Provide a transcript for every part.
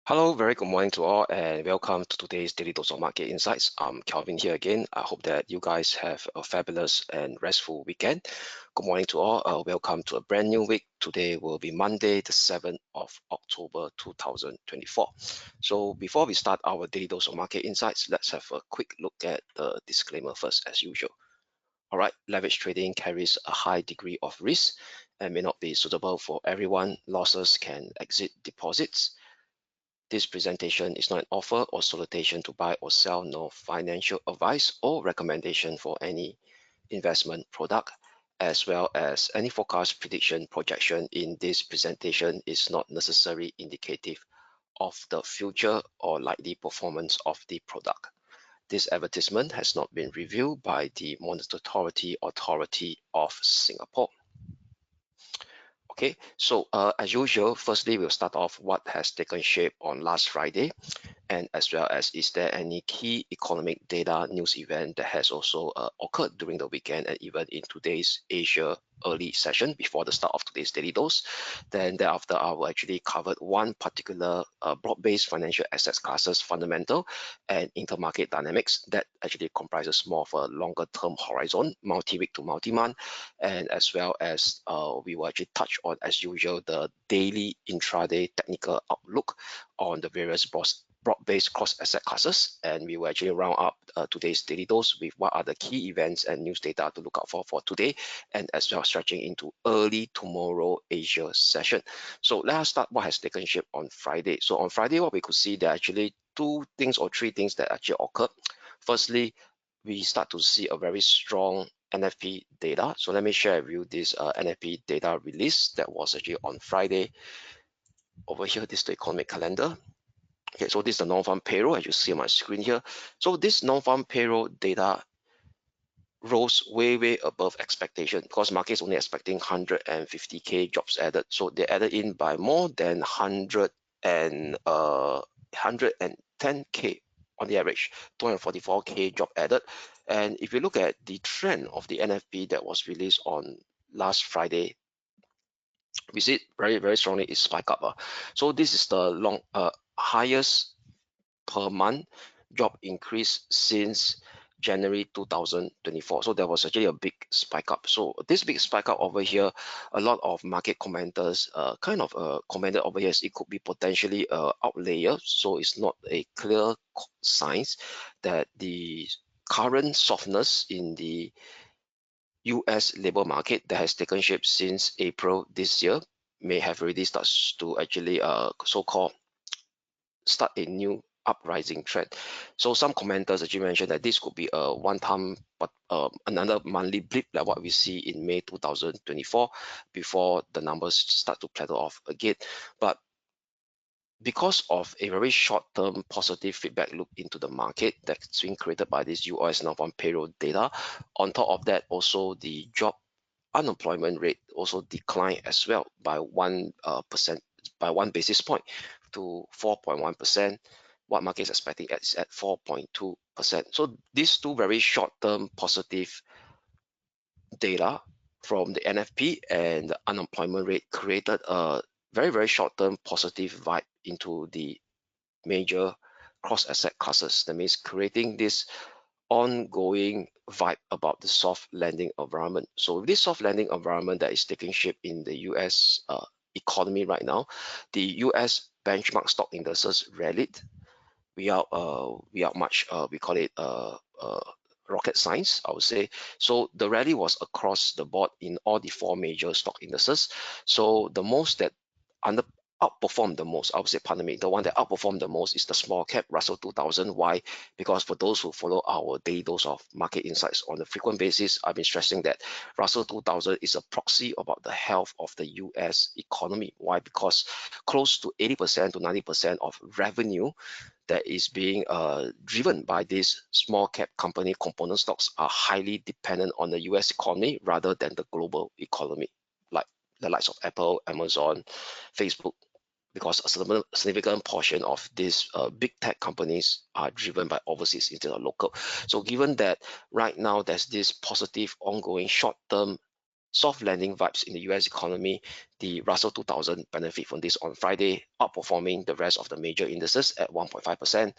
Hello, very good morning to all, and welcome to today's Daily Dose of Market Insights. I'm Kelvin here again. I hope that you guys have a fabulous and restful weekend. Good morning to all. Welcome to a brand new week. Today will be Monday, the 7th of October 2024. So before we start our Daily Dose of Market Insights, let's have a quick look at the disclaimer first, as usual. All right, leverage trading carries a high degree of risk and may not be suitable for everyone. Losses can exceed deposits. This presentation is not an offer or solicitation to buy or sell, nor financial advice or recommendation for any investment product, as well as any forecast, prediction, projection in this presentation is not necessarily indicative of the future or likely performance of the product. This advertisement has not been reviewed by the Monetary Authority of Singapore. Okay, so as usual, firstly, we'll start off what has taken shape on last Friday, and as well as is there any key economic data news event that has also occurred during the weekend and even in today's Asia early session before the start of today's daily dose. Then thereafter, I will actually cover one particular broad-based financial assets classes fundamental and intermarket dynamics that actually comprises more of a longer term horizon, multi-week to multi-month, and as well as we will actually touch on, as usual, the daily intraday technical outlook on the various broad-based cross-asset classes, and we will actually round up today's daily dose with what are the key events and news data to look out for today, and as well stretching into early tomorrow Asia session. So let us start what has taken shape on Friday. So on Friday, what we could see, there are actually two things or three things that actually occurred. Firstly, we start to see a very strong NFP data. So let me share with you this NFP data release that was actually on Friday. Over here, this is the economic calendar. Okay, so this is the non-farm payroll, as you see on my screen here. So this non-farm payroll data rose way above expectation because markets only expecting 150k jobs added. So they added in by more than 110k on the average, 244k job added. And if you look at the trend of the NFP that was released on last Friday, we see it very strongly is spike up. So this is the highest per month job increase since January 2024. So there was actually a big spike up. So this big spike up over here, a lot of market commenters commented over here, it could be potentially a outlier. So it's not a clear signs that the current softness in the US labor market that has taken shape since April this year may have already started to actually so-called start a new uprising trend. So some commenters actually mentioned that this could be a one-time, but another monthly blip like what we see in May 2024 before the numbers start to plateau off again. But because of a very short-term positive feedback loop into the market that's been created by this US non-farm payroll data, on top of that, also the job unemployment rate also declined as well by 1% by 1 basis point to 4.1%. What market is expecting is at 4.2%. So these two very short-term positive data from the NFP and the unemployment rate created a very short-term positive vibe into the major cross-asset classes. That means creating this ongoing vibe about the soft landing environment. So this soft landing environment that is taking shape in the US economy right now, the US benchmark stock indices rallied. We are much we call it rocket science, I would say. So the rally was across the board in all the four major stock indices. So the most that outperformed the most, I would say, pardon me, the one that outperformed the most is the small cap Russell 2000. Why? Because for those who follow our daily dose of market insights on a frequent basis, I've been stressing that Russell 2000 is a proxy about the health of the US economy. Why? Because close to 80% to 90% of revenue that is being driven by these small cap company component stocks are highly dependent on the US economy rather than the global economy, like the likes of Apple, Amazon, Facebook, because a significant portion of these big tech companies are driven by overseas instead of local. So given that right now there's this positive ongoing short-term soft landing vibes in the US economy. The Russell 2000 benefit from this on Friday, outperforming the rest of the major indices at 1.5%.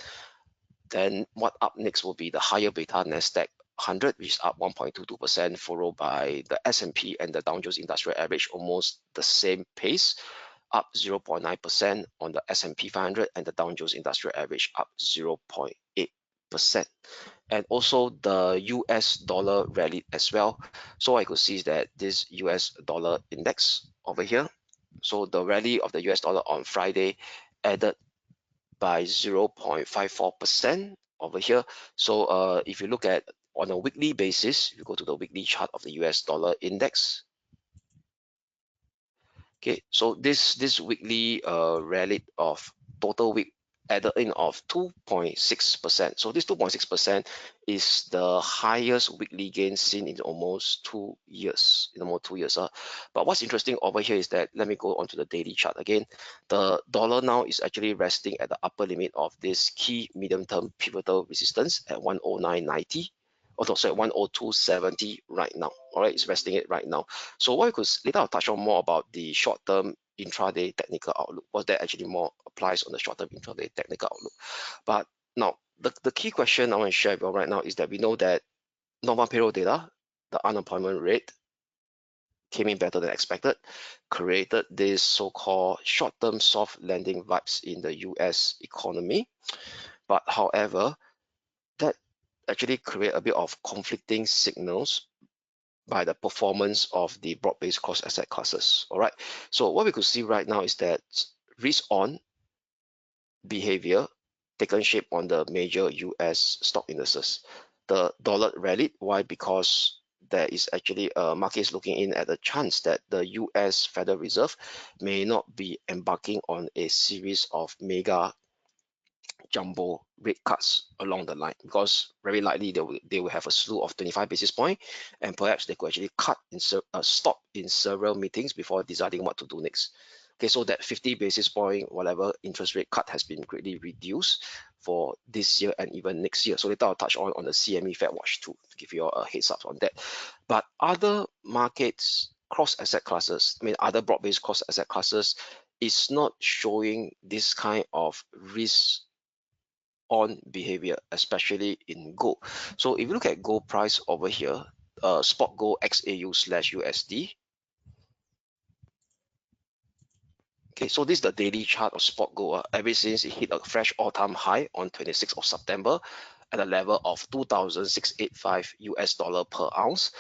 Then what up next will be the higher beta Nasdaq 100, which is up 1.22%, followed by the S&P and the Dow Jones Industrial Average, almost the same pace, up 0.9% on the S&P 500, and the Dow Jones Industrial Average up 0.8%. And also the US dollar rallied as well. So I could see that this US dollar index over here, so the rally of the US dollar on Friday added by 0.54% over here. So if you look at on a weekly basis, you go to the weekly chart of the US dollar index. Okay, so this weekly rally of total week added in of 2.6%. So this 2.6% is the highest weekly gain seen in almost 2 years, in almost 2 years. But what's interesting over here is that, let me go onto the daily chart again. The dollar now is actually resting at the upper limit of this key medium-term pivotal resistance at 109.90. Oh, sorry, 102.70 right now. All right, it's resting it right now. So what you could later I'll touch on more about the short-term intraday technical outlook. What that actually more applies on the short-term intraday technical outlook. But now the key question I want to share with you right now is that we know that non-payroll data, the unemployment rate, came in better than expected, created this so-called short-term soft landing vibes in the US economy. But however, that actually create a bit of conflicting signals by the performance of the broad-based cross asset classes. All right. So what we could see right now is that risk on behavior taken shape on the major US stock indices. The dollar rallied. Why? Because there is actually markets looking in at the chance that the US Federal Reserve may not be embarking on a series of mega jumbo rate cuts along the line, because very likely they will have a slew of 25 basis point, and perhaps they could actually cut in stop in several meetings before deciding what to do next. Okay, so that 50 basis point whatever interest rate cut has been greatly reduced for this year and even next year. So later I'll touch on the CME Fed Watch too, to give you a heads up on that. But other markets cross asset classes, I mean other broad-based cross asset classes, is not showing this kind of risk on behavior, especially in gold. So if you look at gold price over here, spot gold XAU/USD. Okay, so this is the daily chart of spot gold. Ever since it hit a fresh all-time high on 26th of September at a level of 2,685 US dollar per ounce,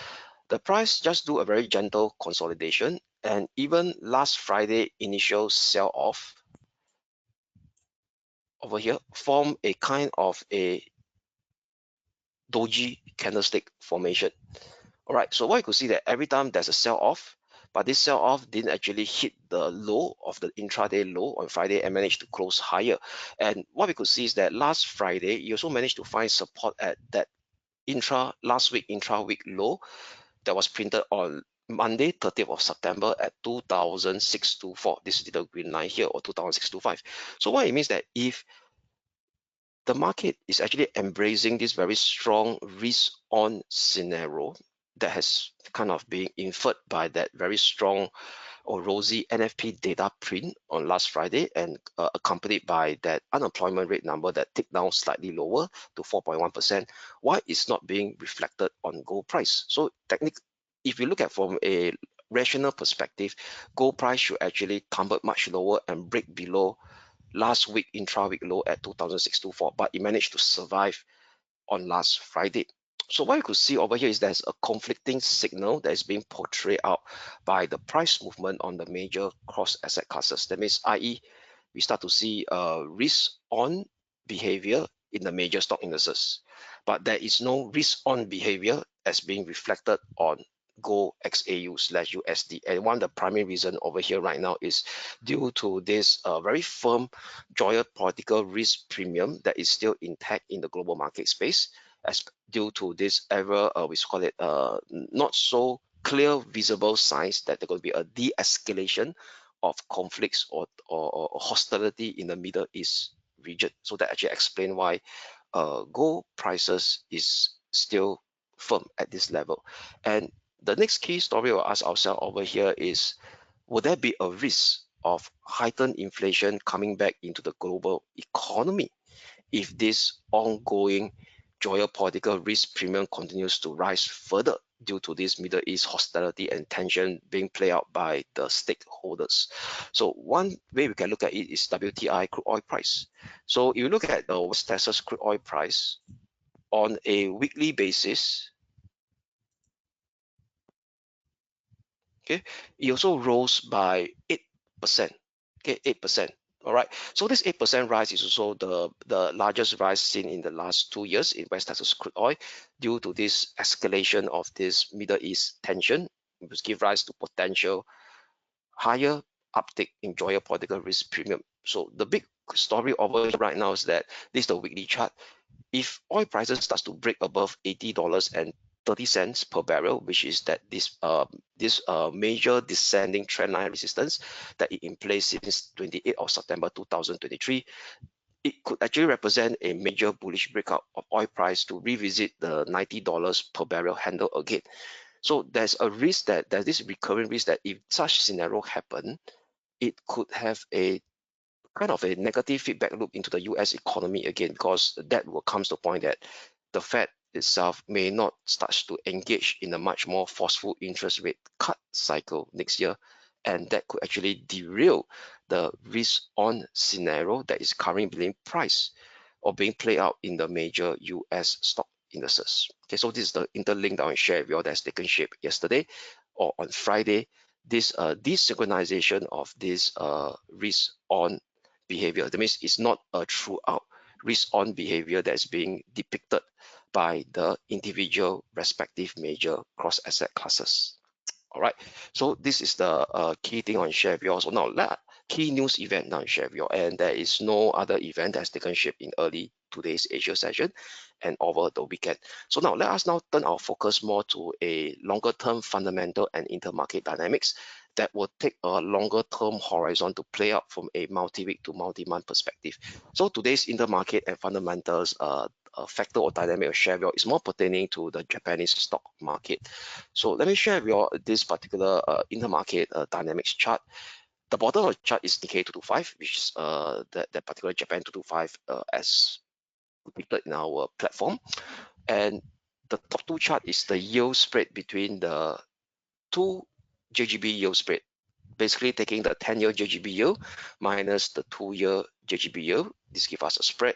the price just do a very gentle consolidation, and even last Friday initial sell-off over here form a kind of a doji candlestick formation. All right, so what you could see that every time there's a sell-off, but this sell-off didn't actually hit the low of the intraday low on Friday and managed to close higher. And what we could see is that last Friday, you also managed to find support at that last week intra-week low that was printed on Monday, 30th of September at 2,624. This is the green line here, or 2,625. So what it means that if the market is actually embracing this very strong risk on scenario that has kind of been inferred by that very strong or rosy NFP data print on last Friday, and accompanied by that unemployment rate number that ticked down slightly lower to 4.1%. Why it's not being reflected on gold price? So if you look at from a rational perspective, gold price should actually come back much lower and break below last week intra-week low at 2,624, but it managed to survive on last Friday. So what you could see over here is there's a conflicting signal that is being portrayed out by the price movement on the major cross asset classes. That means, i.e., we start to see risk on behavior in the major stock indices, but there is no risk on behavior as being reflected on gold XAU/USD. And one of the primary reason over here right now is due to this very firm geopolitical risk premium that is still intact in the global market space, as due to this ever we call it not so clear visible signs that there going to be a de-escalation of conflicts or hostility in the Middle East region. So that actually explain why gold prices is still firm at this level. And the next key story we'll ask ourselves over here is, would there be a risk of heightened inflation coming back into the global economy if this ongoing geopolitical risk premium continues to rise further due to this Middle East hostility and tension being played out by the stakeholders? So one way we can look at it is WTI crude oil price. So if you look at the West Texas crude oil price on a weekly basis, okay, it also rose by 8%. Okay, 8%. All right. So this 8% rise is also the largest rise seen in the last 2 years in West Texas crude oil due to this escalation of this Middle East tension, which give rise to potential higher uptick in geopolitical risk premium. So the big story over here right now is that this is the weekly chart. If oil prices starts to break above $80.30 per barrel, which is that this major descending trend line resistance that is in place since 28th of September 2023, it could actually represent a major bullish breakout of oil price to revisit the $90 per barrel handle again. So there's a risk that there's this recurring risk that if such scenario happen, it could have a kind of a negative feedback loop into the US economy again, because that will comes to the point that the Fed itself may not start to engage in a much more forceful interest rate cut cycle next year, and that could actually derail the risk on scenario that is currently being priced or being played out in the major US stock indices. Okay, so this is the interlink that I share with you all that's taken shape yesterday or on Friday. This desynchronization of this risk on behavior. That means it's not a throughout risk-on behavior that's being depicted by the individual respective major cross-asset classes. All right, so this is the key thing on share with you. So now, key news event now share with you, and there is no other event that's taken shape in early today's Asia session and over the weekend. So now let us now turn our focus more to a longer term fundamental and intermarket dynamics that will take a longer term horizon to play out from a multi-week to multi-month perspective. So today's intermarket and fundamentals factor or dynamic of share is more pertaining to the Japanese stock market. So let me share with you this particular intermarket dynamics chart. The bottom of the chart is Nikkei 225, which is that particular Japan 225 as depicted in our platform. And the top two chart is the yield spread between the two JGB yield spread, basically taking the 10-year JGB yield minus the 2-year JGB yield. This gives us a spread,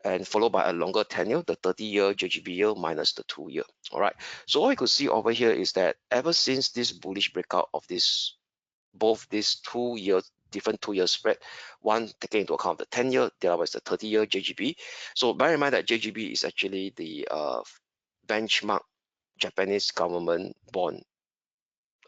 and followed by a longer tenure, the 30-year JGB yield minus the 2-year. All right. So all you could see over here is that ever since this bullish breakout of this, both these 2-year different 2-year spread, one taking into account the 10-year, the other was the 30-year JGB. So bear in mind that JGB is actually the benchmark Japanese government bond.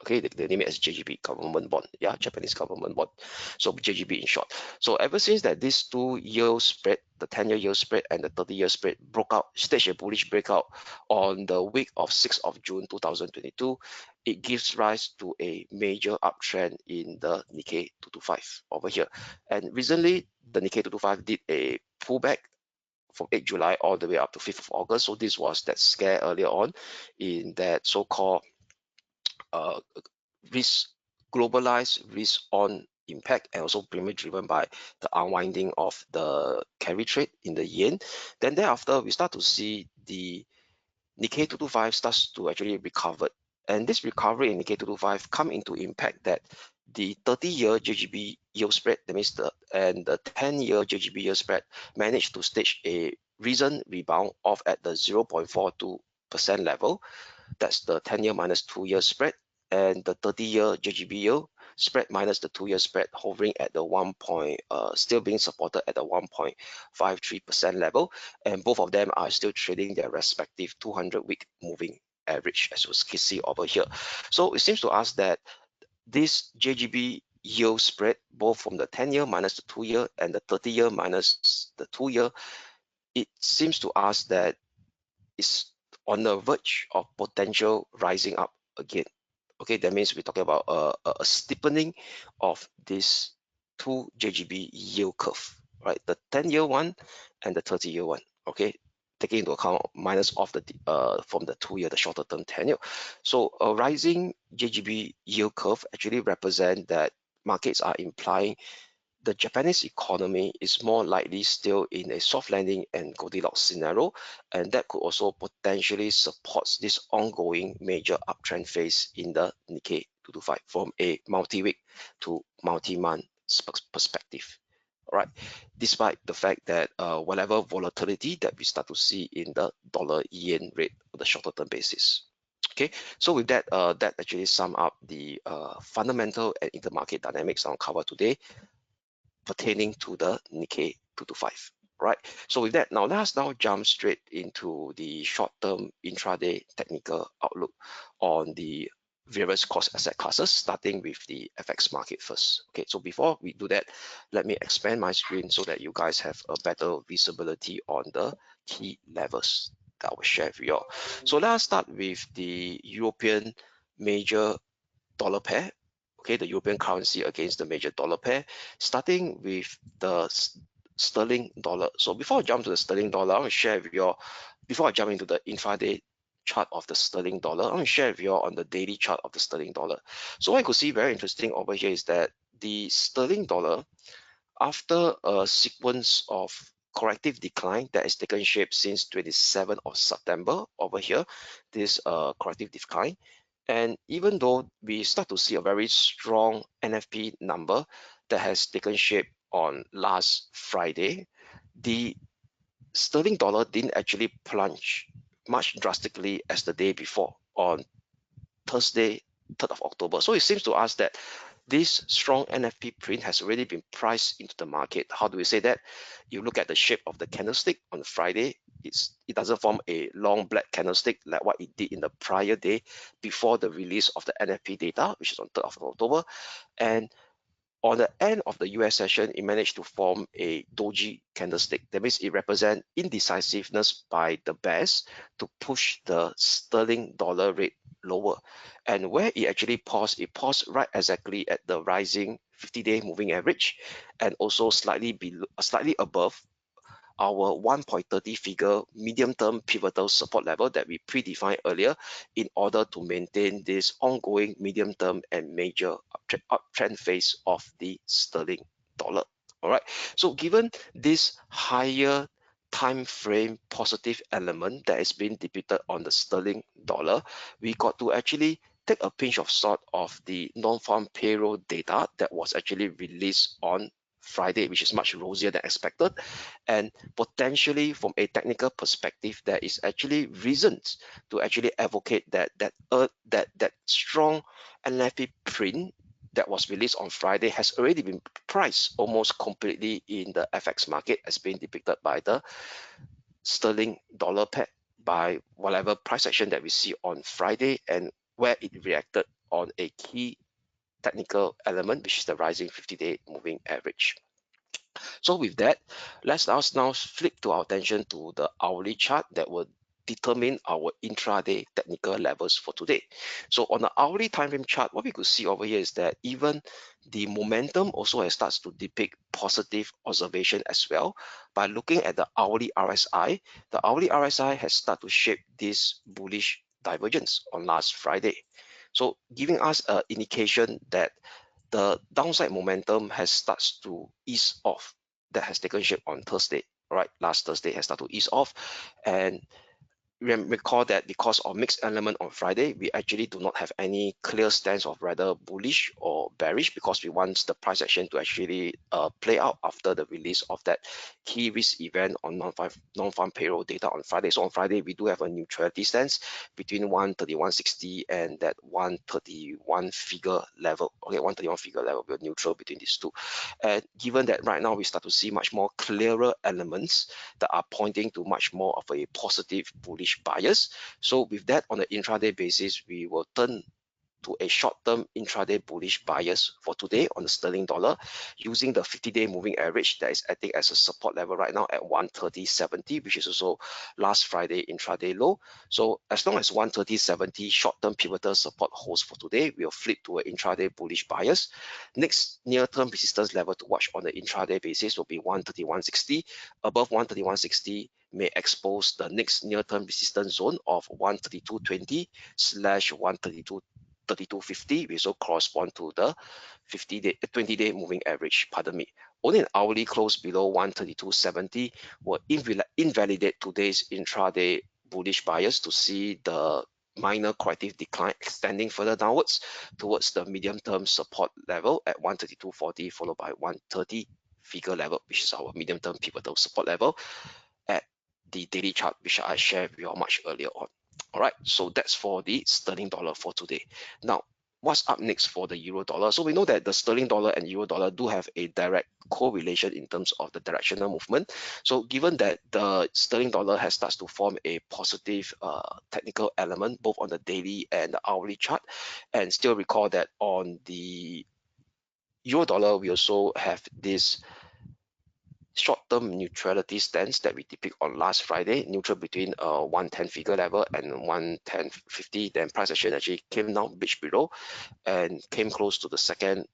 Okay, they name it as JGB government bond. Yeah, Japanese government bond. So JGB in short. So ever since that this 2-year spread, the 10-year yield spread and the 30-year spread broke out, staged a bullish breakout on the week of 6th of June 2022, it gives rise to a major uptrend in the Nikkei 225 over here. And recently, the Nikkei 225 did a pullback from 8th July all the way up to 5th of August. So this was that scare earlier on in that so-called risk, globalized risk on impact, and also primarily driven by the unwinding of the carry trade in the yen. Then thereafter, we start to see the Nikkei 225 starts to actually recover. And this recovery in Nikkei 225 come into impact that the 30-year JGB yield spread, that means the 10-year JGB yield spread, managed to stage a recent rebound off at the 0.42% level. That's the 10-year minus 2-year spread, and the 30-year JGB yield spread minus the 2-year spread hovering at the still being supported at the 1.53% level, and both of them are still trading their respective 200-week moving average, as you can see over here. So it seems to us that this JGB yield spread, both from the 10-year minus the 2-year and the 30-year minus the 2-year, it seems to us that it's on the verge of potential rising up again. Okay, that means we're talking about a steepening of this two JGB yield curve, right? The 10-year one and the 30-year one. Okay, taking into account minus off the from the 2-year, the shorter term tenure. So a rising JGB yield curve actually represent that markets are implying the Japanese economy is more likely still in a soft landing and Goldilocks scenario, and that could also potentially support this ongoing major uptrend phase in the Nikkei 225 from a multi-week to multi-month perspective. All right, despite the fact that whatever volatility that we start to see in the dollar yen rate on the shorter term basis. Okay, so with that, that actually sum up the fundamental and intermarket dynamics I'll cover today pertaining to the Nikkei 225. Right. So with that, now let us now jump straight into the short-term intraday technical outlook on the various cross asset classes, starting with the FX market first. Okay, so before we do that, let me expand my screen so that you guys have a better visibility on the key levels that I will share with you all. So let us start with the European major dollar pair. Okay, the European currency against the major dollar pair, starting with the sterling dollar. So before I jump to the sterling dollar, I want to share with you all, before I jump into the intraday chart of the sterling dollar, I want to share with you all on the daily chart of the sterling dollar. So what I could see very interesting over here is that the sterling dollar, after a sequence of corrective decline that has taken shape since 27th of September over here, this corrective decline, and even though we start to see a very strong NFP number that has taken shape on last Friday, the sterling dollar didn't actually plunge much drastically as the day before on Thursday, 3rd of October. So it seems to us that this strong NFP print has already been priced into the market. How do we say that? You look at the shape of the candlestick on Friday, it doesn't form a long black candlestick like what it did in the prior day before the release of the NFP data, which is on 3rd of October. And on the end of the US session, it managed to form a doji candlestick. That means it represents indecisiveness by the bears to push the sterling dollar rate lower. And where it actually paused, it paused right exactly at the rising 50-day moving average, and also slightly below, slightly above our 1.30 figure medium-term pivotal support level that we predefined earlier in order to maintain this ongoing medium-term and major uptrend phase of the sterling dollar. All right. So given this higher time frame positive element that is being depicted on the sterling dollar, we got to actually take a pinch of salt of the non-farm payroll data that was actually released on Friday, which is much rosier than expected, and potentially from a technical perspective, there is actually reasons to actually advocate that strong NFP print that was released on Friday has already been priced almost completely in the FX market, as being depicted by the sterling dollar pair, by whatever price action that we see on Friday and where it reacted on a key technical element, which is the rising 50-day moving average. So with that, let's now flip to our attention to the hourly chart that will determine our intraday technical levels for today. So on the hourly time frame chart, what we could see over here is that even the momentum also has starts to depict positive observation as well. By looking at the hourly RSI, the hourly RSI has started to shape this bullish divergence on last Friday. So giving us an indication that the downside momentum has starts to ease off, that has taken shape on Thursday. Right, last Thursday has started to ease off, and recall that because of mixed element on Friday, we actually do not have any clear stance of whether bullish or bearish, because we want the price action to actually play out after the release of that key risk event on non-farm payroll data on Friday. So on Friday, we do have a neutrality stance between 131.60 and that 131 figure level. Okay, 131 figure level, we're neutral between these two. And given that right now we start to see much more clearer elements that are pointing to much more of a positive bullish bias. So with that, on the intraday basis, we will turn to a short-term intraday bullish bias for today on the sterling dollar using the 50-day moving average that is acting as a support level right now at 130.70, which is also last Friday intraday low. So as long as 130.70 short-term pivotal support holds for today, we'll flip to an intraday bullish bias. Next near-term resistance level to watch on the intraday basis will be 131.60. Above 131.60 may expose the next near-term resistance zone of 132.20 / 132.50, which will correspond to the 20-day moving average. Pardon me. Only an hourly close below 132.70 will invalidate today's intraday bullish bias to see the minor corrective decline extending further downwards towards the medium-term support level at 132.40, followed by 130 figure level, which is our medium-term pivotal support level at the daily chart, which I shared with you all much earlier on. All right, so that's for the sterling dollar for today. Now, what's up next for the euro dollar? So we know that the sterling dollar and euro dollar do have a direct correlation in terms of the directional movement. So given that the sterling dollar has started to form a positive technical element both on the daily and the hourly chart, and still recall that on the euro dollar we also have this short-term neutrality stance that we depict on last Friday, neutral between 110 figure level and 110.50. Then price action actually came down, breached below, and came close to the second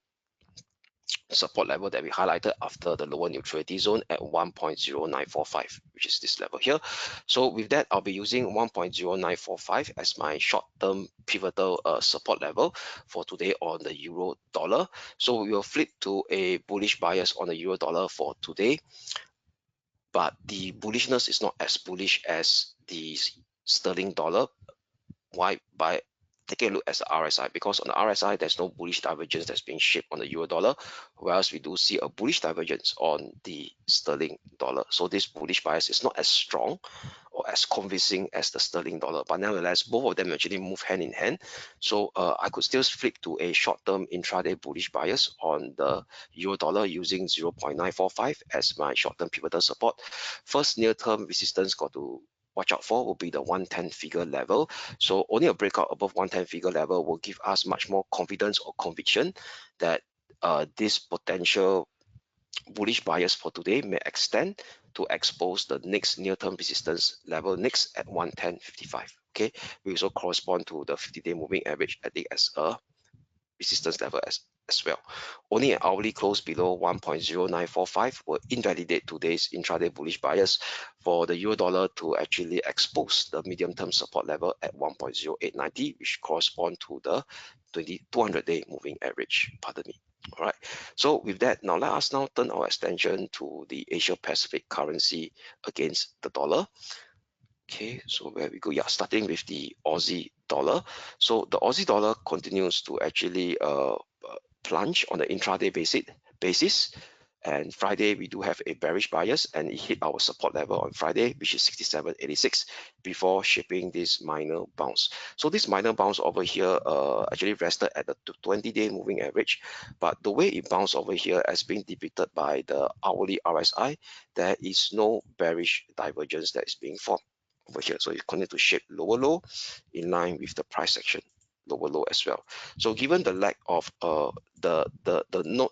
support level that we highlighted after the lower neutrality zone at 1.0945, which is this level here. So with that, I'll be using 1.0945 as my short-term pivotal support level for today on the euro dollar. So we will flip to a bullish bias on the euro dollar for today, but the bullishness is not as bullish as the sterling dollar. Why? By taking a look at the RSI, because on the RSI there's no bullish divergence that's being shaped on the euro dollar, whereas we do see a bullish divergence on the sterling dollar. So this bullish bias is not as strong or as convincing as the sterling dollar, but nevertheless both of them actually move hand in hand. So I could still flip to a short-term intraday bullish bias on the euro dollar using 0.945 as my short-term pivotal support. First near-term resistance got to watch out for will be the 110 figure level. So only a breakout above 110 figure level will give us much more confidence or conviction that this potential bullish bias for today may extend to expose the next near-term resistance level next at 110.55. Okay, we also correspond to the 50-day moving average, I think, as a resistance level as well. Only an hourly close below 1.0945 will invalidate today's intraday bullish bias for the euro dollar to actually expose the medium-term support level at 1.0890, which correspond to the 200-day moving average. Pardon me. All right. So with that, now let us now turn our attention to the Asia Pacific currency against the dollar. Okay, so where we go? Yeah, starting with the Aussie dollar. So the Aussie dollar continues to actually plunge on the intraday basis. And Friday, we do have a bearish bias, and it hit our support level on Friday, which is 67.86, before shaping this minor bounce. So this minor bounce over here actually rested at the 20-day moving average, but the way it bounced over here as being depicted by the hourly RSI, there is no bearish divergence that is being formed over here. So it continues to shape lower low in line with the price action, lower low as well. So given the lack of the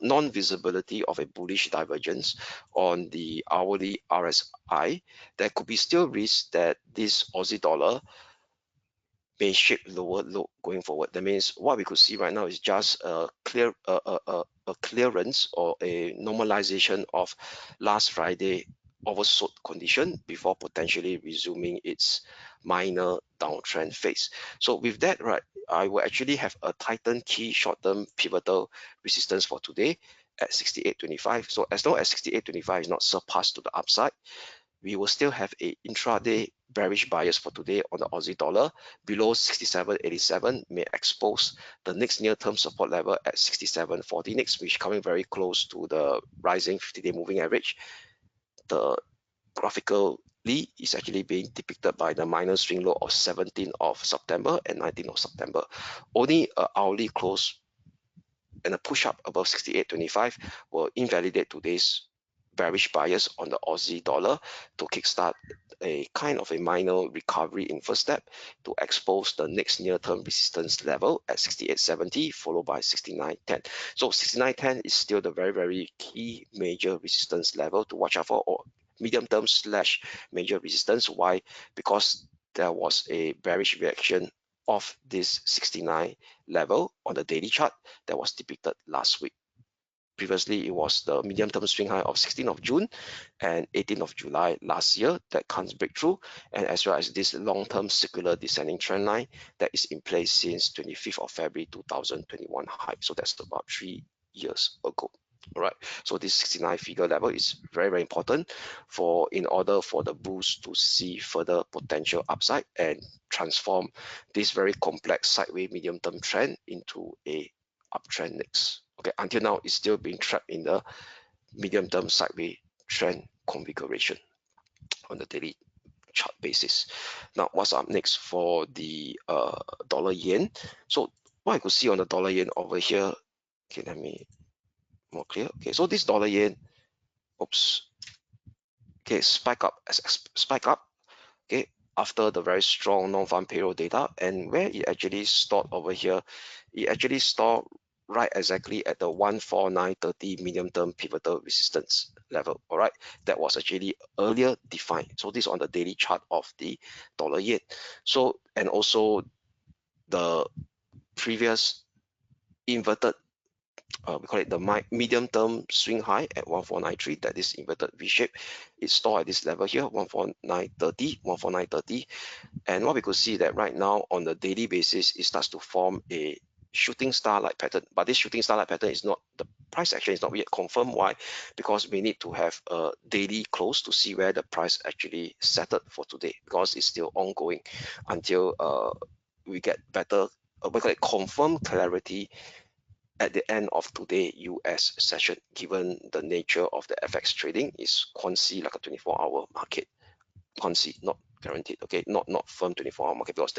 non-visibility of a bullish divergence on the hourly RSI, there could be still risk that this Aussie dollar may shape lower low going forward. That means what we could see right now is just a clearance or a normalization of last Friday oversold condition before potentially resuming its minor downtrend phase. So with that, right, I will actually have a tighten key short-term pivotal resistance for today at 68.25. So as long as 68.25 is not surpassed to the upside, we will still have a intraday bearish bias for today on the Aussie dollar. Below 67.87 may expose the next near-term support level at 67.40 next, which coming very close to the rising 50-day moving average. The graphically is actually being depicted by the minor swing low of 17th of September and 19th of September. Only an hourly close and a push up above 68.25 will invalidate today's bearish bias on the Aussie dollar to kickstart a kind of a minor recovery in first step to expose the next near-term resistance level at 68.70 followed by 69.10. So 69.10 is still the very key major resistance level to watch out for, or medium term slash major resistance. Why? Because there was a bearish reaction of this 69 level on the daily chart that was depicted last week. Previously, it was the medium-term swing high of 16th of June and 18th of July last year that can't break through, and as well as this long-term circular descending trend line that is in place since 25th of February 2021 high. So that's about 3 years ago. All right, so this 69 figure level is very important for in order for the bulls to see further potential upside and transform this very complex sideways medium-term trend into a uptrend next. Okay, until now it's still being trapped in the medium-term sideways trend configuration on the daily chart basis. Now, what's up next for the dollar yen? So what I could see on the dollar yen over here, okay, let me more clear. Okay, so this dollar yen, oops, okay, spike up, okay, after the very strong non-farm payroll data, and where it actually stored over here, it actually stored right exactly at the 149.30 medium-term pivotal resistance level. All right, that was actually earlier defined. So this on the daily chart of the dollar yen. So, and also the previous inverted, we call it the medium-term swing high at 1493, that is inverted V-shape. It's stored at this level here, 149.30, and what we could see that right now on the daily basis, it starts to form a shooting star-like pattern. But this shooting star-like pattern is not, the price action is not yet confirmed. Why? Because we need to have a daily close to see where the price actually settled for today, because it's still ongoing until we get better, we call it confirmed clarity at the end of today US session, given the nature of the FX trading is quasi like a 24-hour market. Quasi, not guaranteed, okay, not firm 24-hour market, because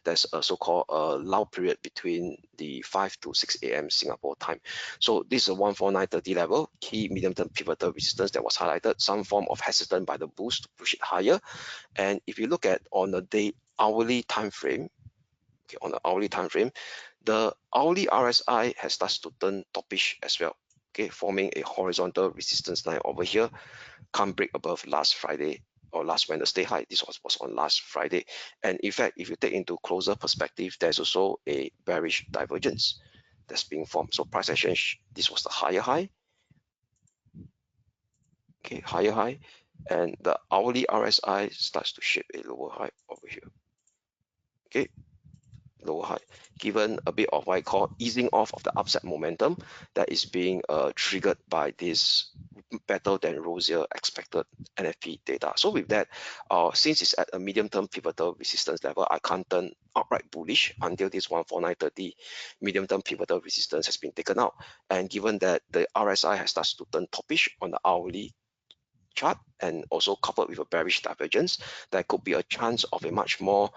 there's a so-called lull period between the 5 to 6 a.m. Singapore time. So this is a 149.30 level, key medium-term pivotal resistance that was highlighted, some form of hesitant by the bulls to push it higher. And if you look at on the hourly time frame, okay, on the hourly time frame, the hourly RSI has started to turn toppish as well, okay, forming a horizontal resistance line over here, can't break above last Friday or last Wednesday high. This was on last Friday. And in fact, if you take into closer perspective, there's also a bearish divergence that's being formed. So price action, this was the higher high, okay, higher high, and the hourly RSI starts to shape a lower high over here, okay, lower high, given a bit of what I call easing off of the upside momentum that is being triggered by this better than rosier expected NFP data. So with that, since it's at a medium-term pivotal resistance level, I can't turn outright bullish until this 149.30 medium-term pivotal resistance has been taken out. And given that the RSI has started to turn toppish on the hourly chart and also coupled with a bearish divergence, there could be a chance of a much more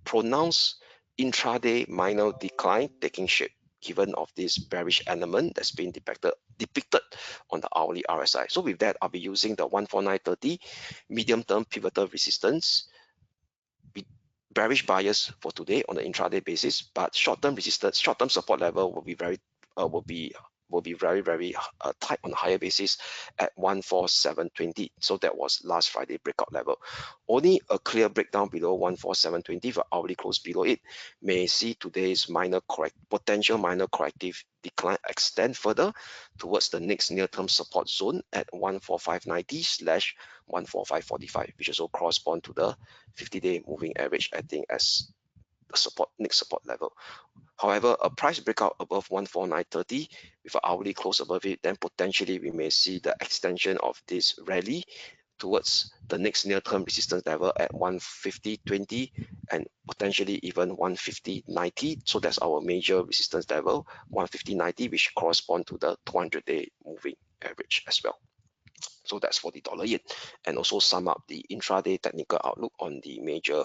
pronounced intraday minor decline taking shape, given of this bearish element that's been depicted on the hourly RSI. So with that, I'll be using the 149.30 medium-term pivotal resistance, bearish bias for today on the intraday basis, but short-term resistance, short-term support level will be very very tight on a higher basis at 147.20. So that was last Friday breakout level. Only a clear breakdown below 147.20 for hourly close below it may see today's potential minor corrective decline extend further towards the next near-term support zone at 145.90/145.45, which also correspond to the 50-day moving average, I think, as the next support level. However, a price breakout above 149.30 with an hourly close above it, then potentially we may see the extension of this rally towards the next near-term resistance level at 150.20 and potentially even 150.90. So that's our major resistance level, 150.90, which correspond to the 200-day moving average as well. So that's for the dollar yen, and also sum up the intraday technical outlook on the major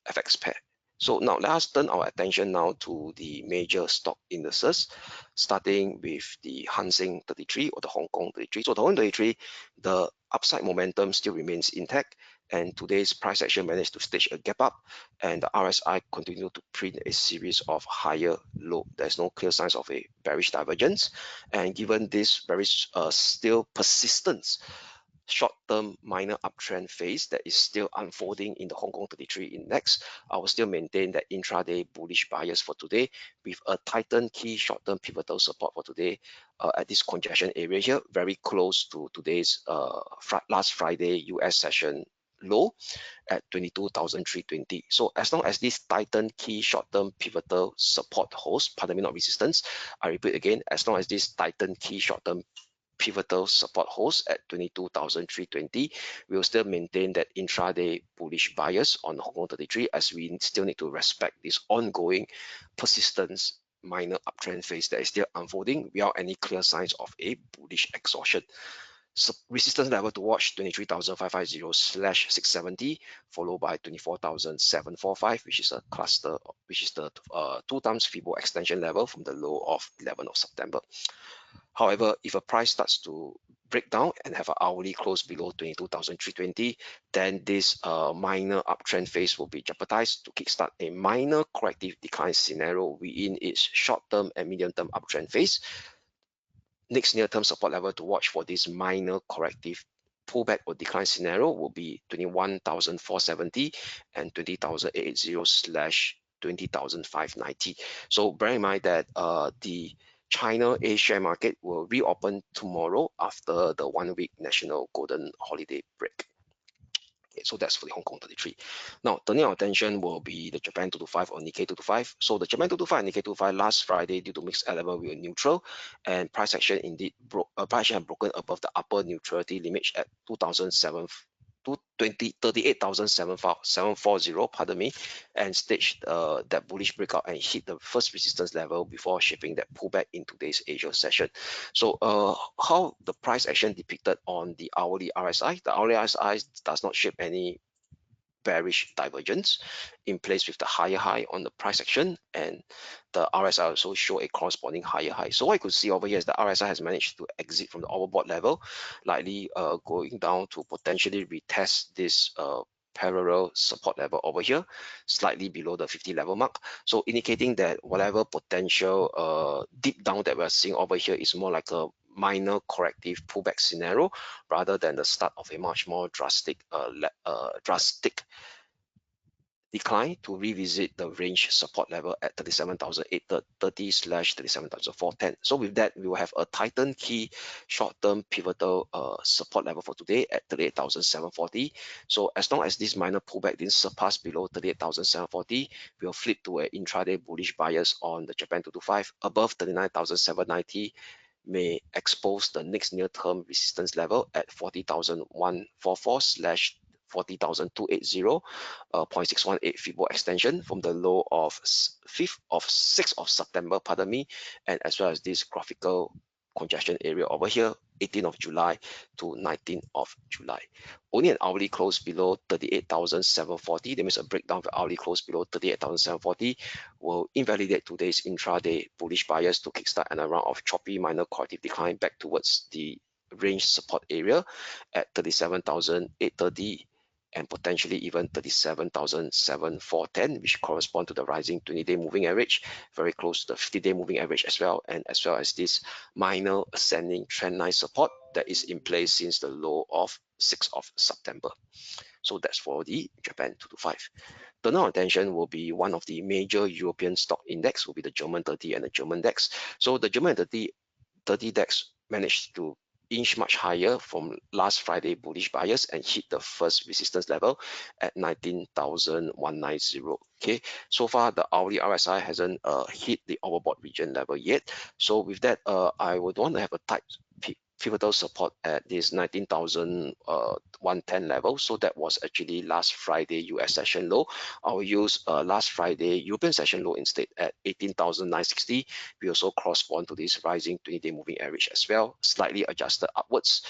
FX pair. So now let us turn our attention now to the major stock indices, starting with the Hang Seng 33 or the Hong Kong 33. So the Hong Kong 33, the upside momentum still remains intact, and today's price action managed to stage a gap up, and the RSI continued to print a series of higher low. There's no clear signs of a bearish divergence, and given this very still persistent short-term minor uptrend phase that is still unfolding in the Hong Kong 33 index, I will still maintain that intraday bullish bias for today with a tightened key short-term pivotal support for today at this congestion area here, very close to today's last Friday US session low at 22,320. So as long as this tightened key short-term pivotal support holds, pardon me, not resistance, I repeat again, as long as this tightened key short-term pivotal support holds at 22,320, we'll still maintain that intraday bullish bias on Hong Kong 33, as we still need to respect this ongoing persistence minor uptrend phase that is still unfolding without any clear signs of a bullish exhaustion. So resistance level to watch 23,550/670, followed by 24,745, which is a cluster, which is the 2 times Fibo extension level from the low of 11th of September. However, if a price starts to break down and have an hourly close below 22,320, then this minor uptrend phase will be jeopardized to kickstart a minor corrective decline scenario within its short-term and medium-term uptrend phase. Next near-term support level to watch for this minor corrective pullback or decline scenario will be 21,470 and 20,880/20,590. So bear in mind that the China A share market will reopen tomorrow after the 1-week national golden holiday break. Okay, so that's for the Hong Kong 33. Now, turning our attention will be the Japan 225 or Nikkei 225. So the Japan 225 and Nikkei 225 last Friday, due to mixed element, we were neutral, and price action indeed price action had broken above the upper neutrality limit at 38,740, pardon me, and staged that bullish breakout and hit the first resistance level before shaping that pullback in today's Asia session. So how the price action depicted on the hourly RSI? The hourly RSI does not shape any bearish divergence in place with the higher high on the price action, and the RSI also show a corresponding higher high. So what you could see over here is the RSI has managed to exit from the overbought level, likely going down to potentially retest this parallel support level over here, slightly below the 50 level mark. So indicating that whatever potential deep down that we're seeing over here is more like a minor corrective pullback scenario rather than the start of a much more drastic decline to revisit the range support level at 37,830/37,410. So with that, we will have a tightened key short-term pivotal support level for today at 38,740. So as long as this minor pullback didn't surpass below 38,740, we'll flip to an intraday bullish bias on the Japan 225 above 39,790. May expose the next near-term resistance level at 40,144/40,280, 0.618 Fibo extension from the low of 6th of September, pardon me, and as well as this graphical congestion area over here, 18th of July to 19th of July. Only an hourly close below 38,740, that means a breakdown of the hourly close below 38,740 will invalidate today's intraday bullish bias to kickstart an round of choppy minor corrective decline back towards the range support area at 37,830 and potentially even 37,710, which correspond to the rising 20-day moving average, very close to the 50-day moving average as well, and as well as this minor ascending trend line support that is in place since the low of 6th of September. So that's for the Japan 225. The now attention will be one of the major European stock index, will be the German 30 and the German DAX. So the German 30 DAX managed to inch much higher from last Friday bullish bias and hit the first resistance level at 19,190. Okay, so far the hourly RSI hasn't hit the overbought region level yet. So with that, I would want to have a tight pivotal support at this 19,110 level. So that was actually last Friday US session low. I'll use last Friday European session low instead at 18,960. We also correspond to this rising 20-day moving average as well, slightly adjusted upwards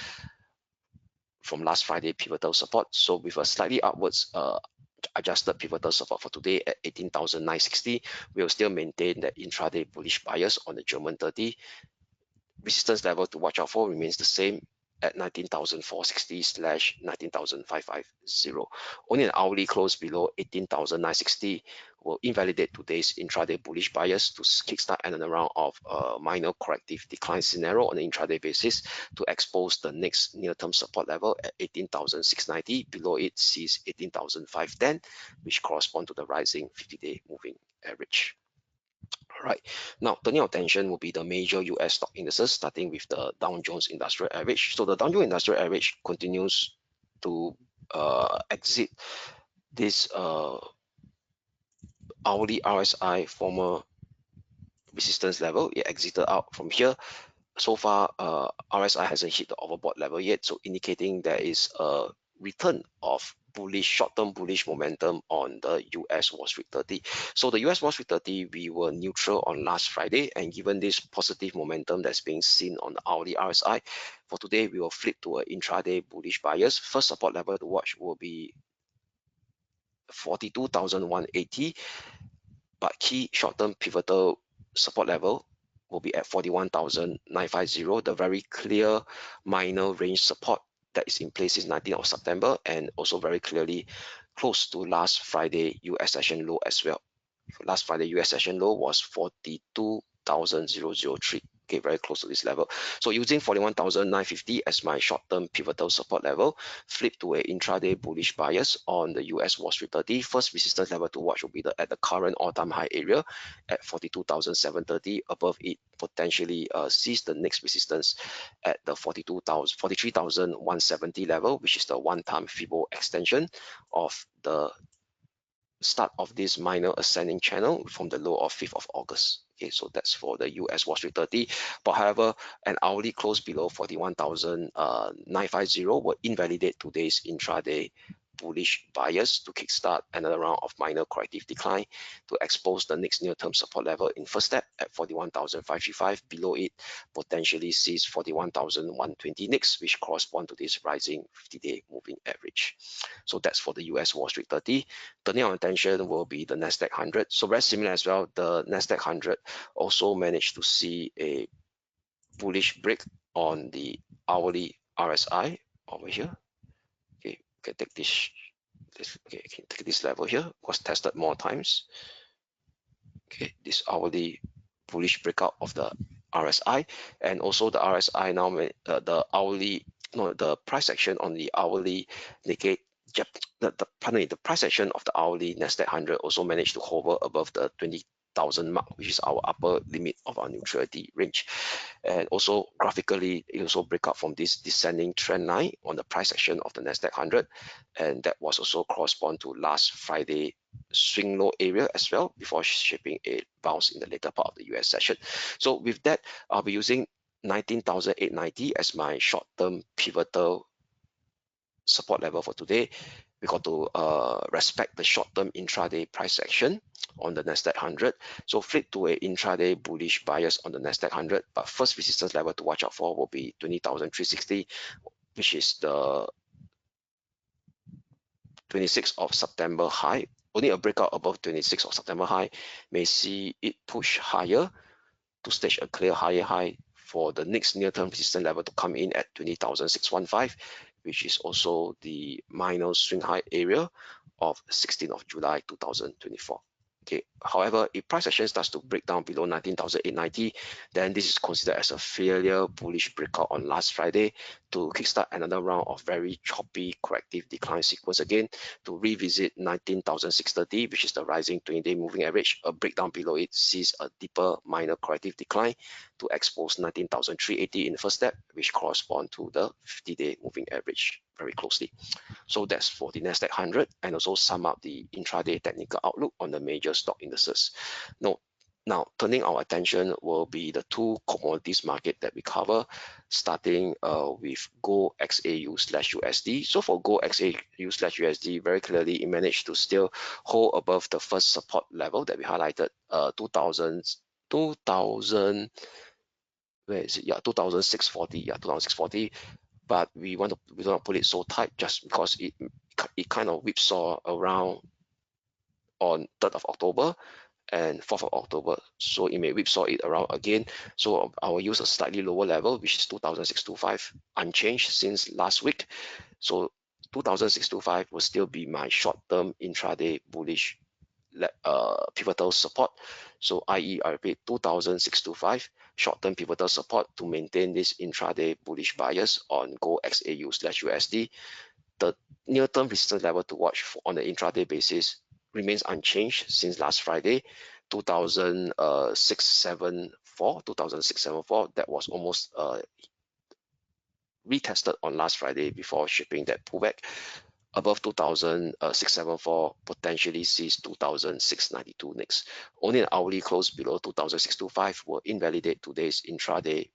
from last Friday pivotal support. So with a slightly upwards adjusted pivotal support for today at 18,960. We'll still maintain the intraday bullish bias on the German 30. Resistance level to watch out for remains the same at 19,460/19,550. Only an hourly close below 18,960 will invalidate today's intraday bullish bias to kickstart another round of minor corrective decline scenario on an intraday basis to expose the next near-term support level at 18,690. Below it sees 18,510, which correspond to the rising 50-day moving average. All right, now turning our attention will be the major US stock indices, starting with the Dow Jones Industrial Average. So the Dow Jones Industrial Average continues to exit this hourly RSI former resistance level. It exited out from here. So far, RSI hasn't hit the overbought level yet, so indicating there is a return of bullish, short-term bullish momentum on the US Wall Street 30. So the US Wall Street 30, we were neutral on last Friday, and given this positive momentum that's being seen on the hourly RSI, for today we will flip to an intraday bullish bias. First support level to watch will be 42,180, but key short-term pivotal support level will be at 41,950. The very clear minor range support that is in place is 19th of September, and also very clearly close to last Friday US session low as well. Last Friday US session low was 42,003. Okay, very close to this level. So using 41,950 as my short-term pivotal support level, flip to a intraday bullish bias on the US Wall Street 30. First resistance level to watch will be at the current all-time high area at 42,730. Above it, potentially sees the next resistance at the 43,170 level, which is the one-time Fibo extension of the start of this minor ascending channel from the low of 5th of August. Okay, so that's for the US Wall Street 30. But however, an hourly close below 41,950 will invalidate today's intraday bullish bias to kickstart another round of minor corrective decline to expose the next near-term support level in first step at 41,535. Below it, potentially sees 41,120 next, which correspond to this rising 50-day moving average. So that's for the US Wall Street 30. Turning our attention will be the Nasdaq 100. So very similar as well. The Nasdaq 100 also managed to see a bullish break on the hourly RSI over here. Okay, we can take this okay, I can take this level here, was tested more times. Okay, this hourly bullish breakout of the RSI, and also the RSI now the hourly the price action on the hourly Nikkei the price action of the hourly Nasdaq 100 also managed to hover above the 20,000 mark, which is our upper limit of our neutrality range. And also graphically, it also break out from this descending trend line on the price action of the Nasdaq 100, and that was also correspond to last Friday swing low area as well before shaping a bounce in the later part of the US session. So with that, I'll be using 19,890 as my short-term pivotal support level for today. We got to respect the short-term intraday price action on the Nasdaq 100. So flip to a intraday bullish bias on the Nasdaq 100. But first resistance level to watch out for will be 20,360, which is the 26th of September high. Only a breakout above 26th of September high may see it push higher to stage a clear higher high for the next near-term resistance level to come in at 20,615, which is also the minor swing high area of 16th of July 2024. Okay, however, if price action starts to break down below 19,890, then this is considered as a failure bullish breakout on last Friday to kickstart another round of very choppy corrective decline sequence again to revisit 19,630, which is the rising 20-day moving average. A breakdown below it sees a deeper minor corrective decline to expose 19,380 in the first step, which correspond to the 50-day moving average very closely. So that's for the Nasdaq 100, and also sum up the intraday technical outlook on the major stock indices. Now, turning our attention will be the two commodities market that we cover, starting with gold XAU/USD. So for gold XAU/USD, very clearly it managed to still hold above the first support level that we highlighted, 2,000, where is it? Yeah, 2,640. Yeah, 2,640. But we don't want to put it so tight just because it it kind of whipsaw around on 3rd of October and 4th of October. So it may whipsaw it around again. So I will use a slightly lower level, which is 2,625, unchanged since last week. So 2,625 will still be my short-term intraday bullish pivotal support. So i.e. I repeat 2,625 short-term pivotal support to maintain this intraday bullish bias on Gold XAU/USD. The near-term resistance level to watch on the intraday basis remains unchanged since last Friday, 2,674. That was almost retested on last Friday before shipping that pullback. Above 2,674, potentially sees 2,692 next. Only an hourly close below 2,625 will invalidate today's intraday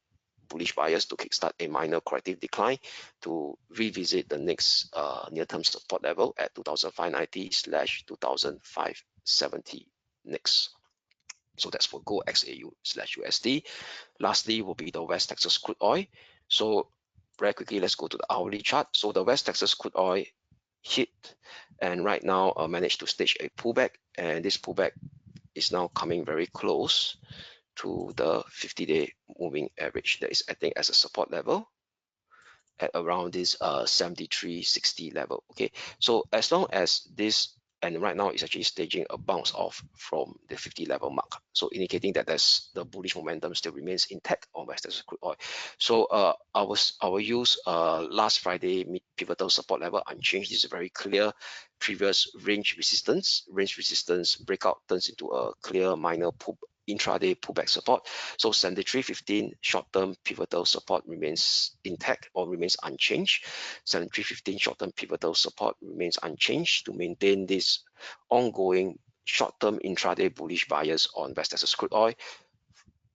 bullish bias to kickstart a minor corrective decline to revisit the next near-term support level at 2,590/2,570 next. So that's for Gold XAU/USD. Lastly will be the West Texas crude oil. So very quickly, let's go to the hourly chart. So the West Texas crude oil hit and right now managed to stage a pullback, and this pullback is now coming very close to the 50-day moving average that is acting as a support level at around this 73.60 level. Okay, so as long as this, and right now it's actually staging a bounce off from the 50 level mark, so indicating that there's the bullish momentum still remains intact on West Texas crude oil. So I will use last Friday mid pivotal support level unchanged. This is very clear previous range resistance breakout turns into a clear minor intraday pullback support. So 73.15 short-term pivotal support remains intact or remains unchanged. 73.15 short-term pivotal support remains unchanged to maintain this ongoing short-term intraday bullish bias on West Texas crude oil.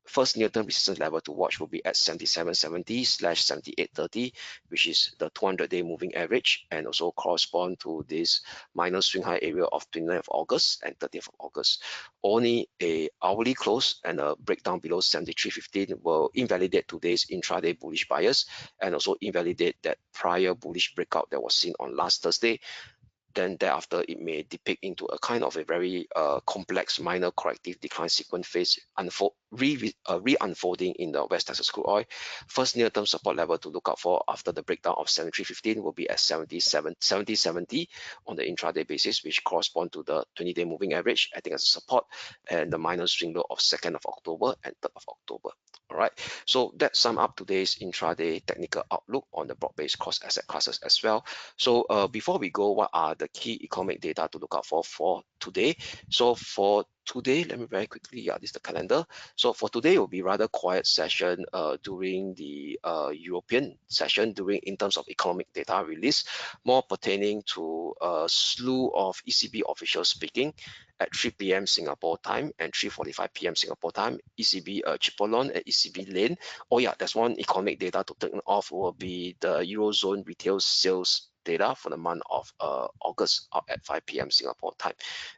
First near-term resistance level to watch will be at 77.70/78.30, which is the 200-day moving average, and also correspond to this minor swing high area of 29th of August and 30th of August. Only a hourly close and a breakdown below 73.15 will invalidate today's intraday bullish bias and also invalidate that prior bullish breakout that was seen on last Thursday. Then thereafter it may depict into a kind of a very complex minor corrective decline sequence phase re-unfolding in the West Texas crude oil. First near-term support level to look out for after the breakdown of 73.15 will be at 70.70 on the intraday basis, which correspond to the 20-day moving average acting as a support, and the minor swing low of 2nd of October and 3rd of October. All right, so that sum up today's intraday technical outlook on the broad-based cross asset classes as well. So before we go, what are the key economic data to look out for today? So for today, let me very quickly, this is the calendar. So for today, it will be rather quiet session during the European session in terms of economic data release, more pertaining to a slew of ECB officials speaking at 3 p.m. Singapore time and 3:45 p.m. Singapore time. ECB Chipolon and ECB Lane. Oh yeah, there's one economic data to take off will be the Eurozone retail sales data for the month of August out at 5 p.m. Singapore time.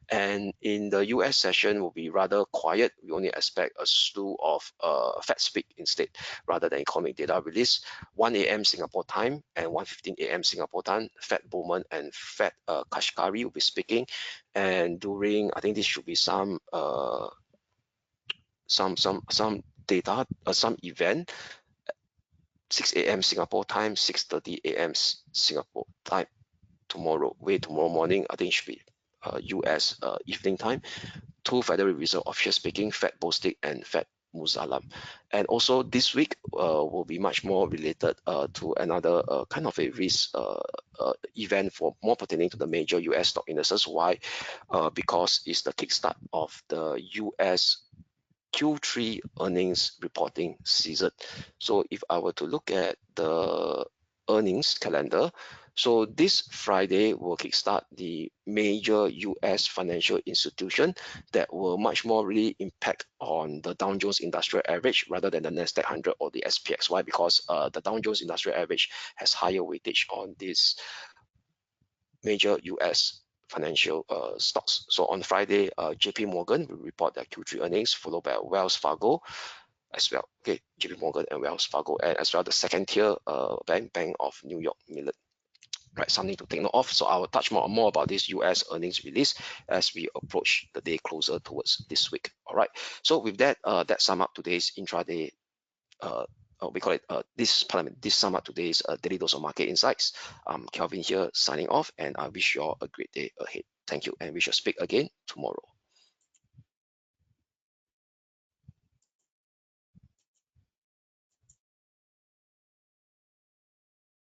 And in the US session will be rather quiet. We only expect a slew of Fed speak instead rather than economic data release. 1 a.m. Singapore time and 1:15 a.m. Singapore time, Fed Bowman and Fed Kashkari will be speaking. And during, I think this should be some data, some event, 6 a.m. Singapore time, 6:30 a.m. Singapore time tomorrow morning. I think it should be US evening time. 2 Federal Reserve officials speaking, Fed Bostic and Fed Muzalam. And also this week will be much more related to another kind of a risk event for more pertaining to the major US stock indices. Why? Because it's the kickstart of the US Q3 earnings reporting season. So if I were to look at the earnings calendar, so this Friday will kickstart the major US financial institution that will much more really impact on the Dow Jones Industrial Average rather than the Nasdaq 100 or the SPX. Why? Because the Dow Jones Industrial Average has higher weightage on this major US financial stocks. So on Friday, JP Morgan will report their Q3 earnings, followed by Wells Fargo as well. Okay, JP Morgan and Wells Fargo, and as well the second tier Bank of New York Mellon. right? Something to take note of. So I will touch more about this US earnings release as we approach the day closer towards this week. All right. So with that, that sum up today's intraday. We call it this sum up today's daily dose of market insights. Kelvin here signing off, and I wish you all a great day ahead. Thank you, and we shall speak again tomorrow.